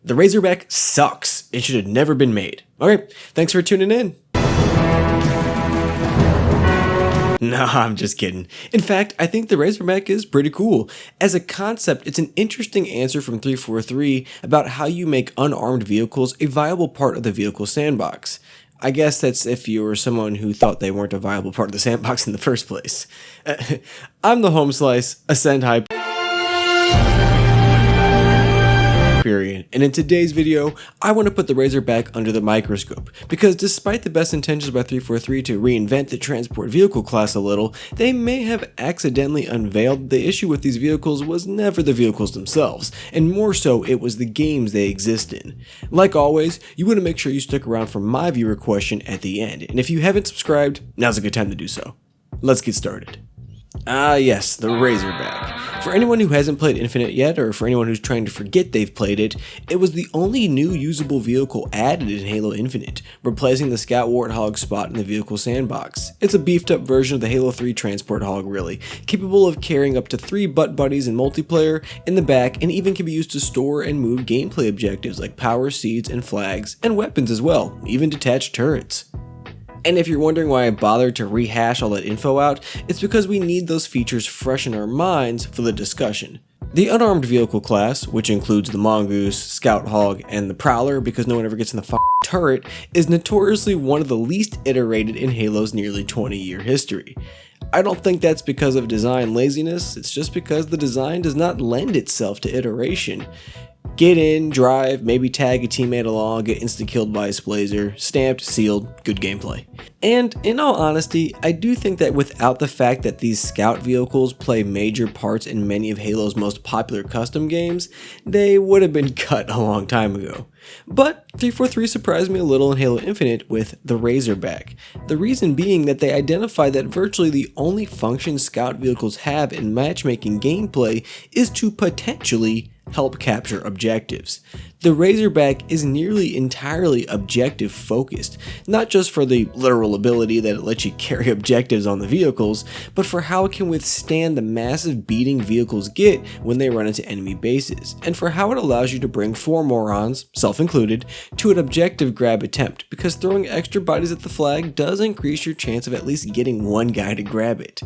The Razorback sucks. It should have never been made. Alright, thanks for tuning in. No, I'm just kidding. In fact, I think the Razorback is pretty cool. As a concept, it's an interesting answer from 343 about how you make unarmed vehicles a viable part of the vehicle sandbox. I guess that's if you were someone who thought they weren't a viable part of the sandbox in the first place. I'm the Home Slice, Ascend Hype. And in today's video, I want to put the Razorback under the microscope, because despite the best intentions by 343 to reinvent the transport vehicle class a little, they may have accidentally unveiled the issue with these vehicles was never the vehicles themselves, and more so it was the games they exist in. Like always, you want to make sure you stick around for my viewer question at the end, and if you haven't subscribed, now's a good time to do so. Let's get started. Yes, the Razorback. For anyone who hasn't played Infinite yet, or for anyone who's trying to forget they've played it, it was the only new usable vehicle added in Halo Infinite, replacing the Scout Warthog spot in the vehicle sandbox. It's a beefed up version of the Halo 3 Transport Hog really, capable of carrying up to 3 butt buddies in multiplayer in the back, and even can be used to store and move gameplay objectives like power seeds and flags, and weapons as well, even detached turrets. And if you're wondering why I bothered to rehash all that info out, it's because we need those features fresh in our minds for the discussion. The unarmed vehicle class, which includes the Mongoose, Scout Hog, and the Prowler because no one ever gets in the f***ing turret, is notoriously one of the least iterated in Halo's nearly 20-year history. I don't think that's because of design laziness, it's just because the design does not lend itself to iteration. Get in, drive, maybe tag a teammate along, get insta-killed by a Splazer, stamped, sealed, good gameplay. And in all honesty, I do think that without the fact that these scout vehicles play major parts in many of Halo's most popular custom games, they would have been cut a long time ago. But 343 surprised me a little in Halo Infinite with the Razorback. The reason being that they identify that virtually the only function scout vehicles have in matchmaking gameplay is to potentially help capture objectives. The Razorback is nearly entirely objective focused, not just for the literal ability that it lets you carry objectives on the vehicles, but for how it can withstand the massive beating vehicles get when they run into enemy bases, and for how it allows you to bring 4 morons, self included, to an objective grab attempt, because throwing extra bodies at the flag does increase your chance of at least getting one guy to grab it.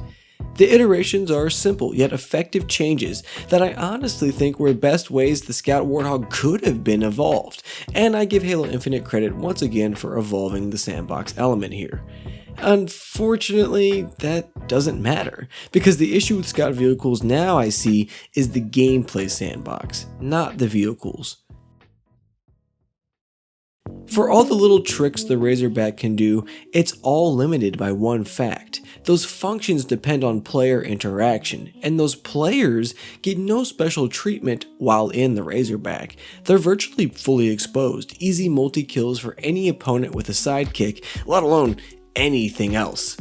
The iterations are simple yet effective changes that I honestly think were the best ways the Scout Warthog could have been evolved, and I give Halo Infinite credit once again for evolving the sandbox element here. Unfortunately, that doesn't matter, because the issue with Scout vehicles now I see is the gameplay sandbox, not the vehicles. For all the little tricks the Razorback can do, it's all limited by one fact. Those functions depend on player interaction, and those players get no special treatment while in the Razorback. They're virtually fully exposed, easy multi-kills for any opponent with a sidekick, let alone anything else.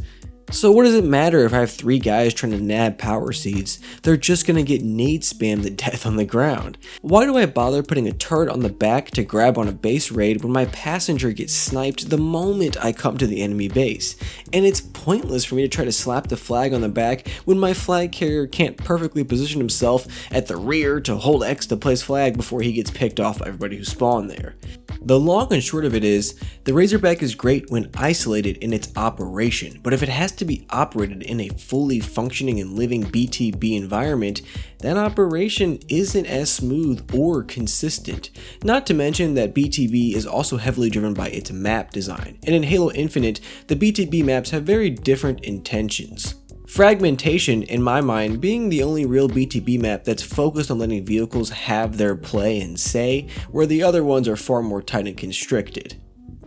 So what does it matter if I have 3 guys trying to nab power seeds? They're just gonna get nade spammed to death on the ground. Why do I bother putting a turret on the back to grab on a base raid when my passenger gets sniped the moment I come to the enemy base? And it's pointless for me to try to slap the flag on the back when my flag carrier can't perfectly position himself at the rear to hold X to place flag before he gets picked off by everybody who spawned there. The long and short of it is, the Razorback is great when isolated in its operation, but if it has to be operated in a fully functioning and living BTB environment, that operation isn't as smooth or consistent. Not to mention that BTB is also heavily driven by its map design, and in Halo Infinite, the BTB maps have very different intentions. Fragmentation, in my mind, being the only real BTB map that's focused on letting vehicles have their play and say, where the other ones are far more tight and constricted.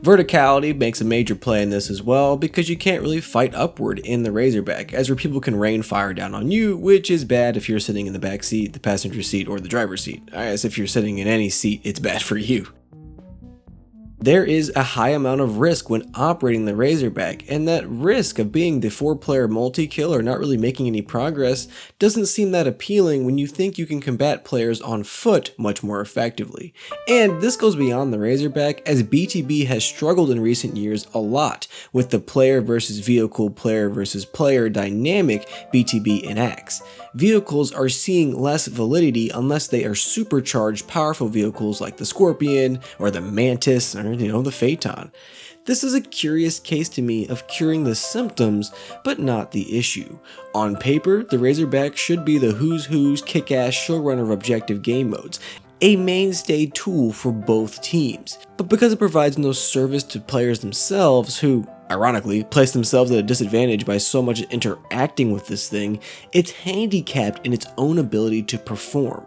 Verticality makes a major play in this as well, because you can't really fight upward in the Razorback, as where people can rain fire down on you, which is bad if you're sitting in the back seat, the passenger seat, or the driver's seat. As if you're sitting in any seat, it's bad for you. There is a high amount of risk when operating the Razorback, and that risk of being the 4-player multi-kill or not really making any progress doesn't seem that appealing when you think you can combat players on foot much more effectively. And this goes beyond the Razorback, as BTB has struggled in recent years a lot with the player versus vehicle, player versus player dynamic BTB enacts. Vehicles are seeing less validity unless they are supercharged powerful vehicles like the Scorpion or the Mantis or the Phaeton. This is a curious case to me of curing the symptoms, but not the issue. On paper, the Razorback should be the who's who's kick-ass showrunner of objective game modes, a mainstay tool for both teams. But because it provides no service to players themselves, who, ironically, place themselves at a disadvantage by so much interacting with this thing, it's handicapped in its own ability to perform.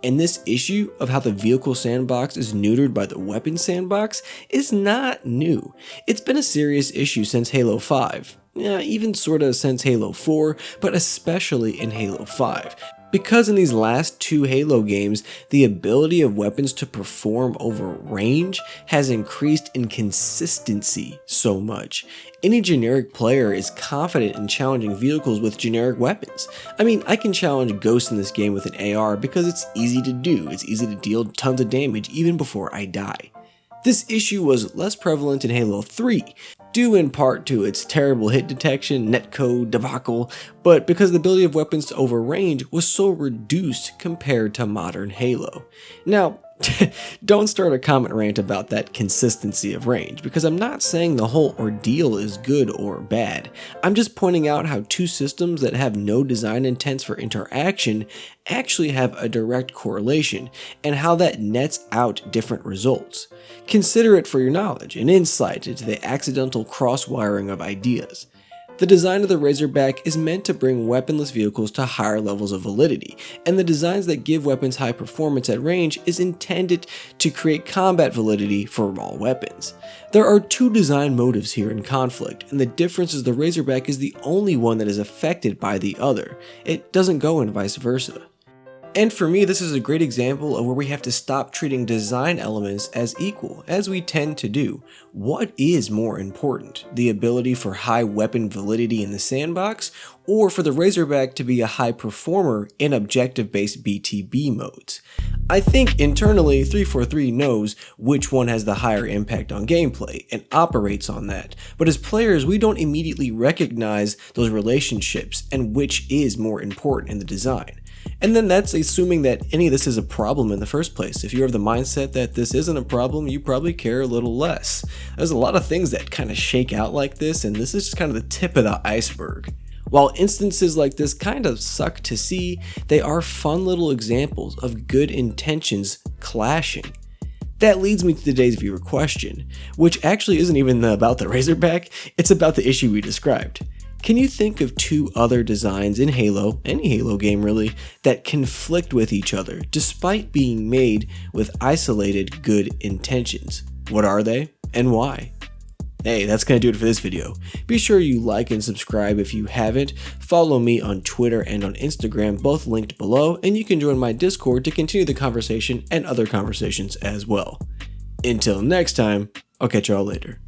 And this issue of how the vehicle sandbox is neutered by the weapon sandbox is not new. It's been a serious issue since Halo 5, even sorta since Halo 4, but especially in Halo 5. Because in these last two Halo games, the ability of weapons to perform over range has increased in consistency so much. Any generic player is confident in challenging vehicles with generic weapons. I mean, I can challenge Ghost in this game with an AR because it's easy to do, it's easy to deal tons of damage even before I die. This issue was less prevalent in Halo 3, due in part to its terrible hit detection, netcode debacle, but because the ability of weapons to overrange was so reduced compared to modern Halo. Now, don't start a comment rant about that consistency of range, because I'm not saying the whole ordeal is good or bad. I'm just pointing out how two systems that have no design intents for interaction actually have a direct correlation, and how that nets out different results. Consider it for your knowledge and insight into the accidental cross-wiring of ideas. The design of the Razorback is meant to bring weaponless vehicles to higher levels of validity, and the designs that give weapons high performance at range is intended to create combat validity for all weapons. There are two design motives here in conflict, and the difference is the Razorback is the only one that is affected by the other. It doesn't go in vice versa. And for me, this is a great example of where we have to stop treating design elements as equal, as we tend to do. What is more important? The ability for high weapon validity in the sandbox, or for the Razorback to be a high performer in objective-based BTB modes? I think internally, 343 knows which one has the higher impact on gameplay, and operates on that. But as players, we don't immediately recognize those relationships and which is more important in the design. And then that's assuming that any of this is a problem in the first place. If you have the mindset that this isn't a problem, you probably care a little less. There's a lot of things that kind of shake out like this, and this is just kind of the tip of the iceberg. While instances like this kind of suck to see, they are fun little examples of good intentions clashing. That leads me to today's viewer question, which actually isn't even about the Razorback, it's about the issue we described. Can you think of two other designs in Halo, any Halo game really, that conflict with each other despite being made with isolated good intentions? What are they and why? Hey, that's gonna do it for this video. Be sure you like and subscribe if you haven't. Follow me on Twitter and on Instagram, both linked below, and you can join my Discord to continue the conversation and other conversations as well. Until next time, I'll catch y'all later.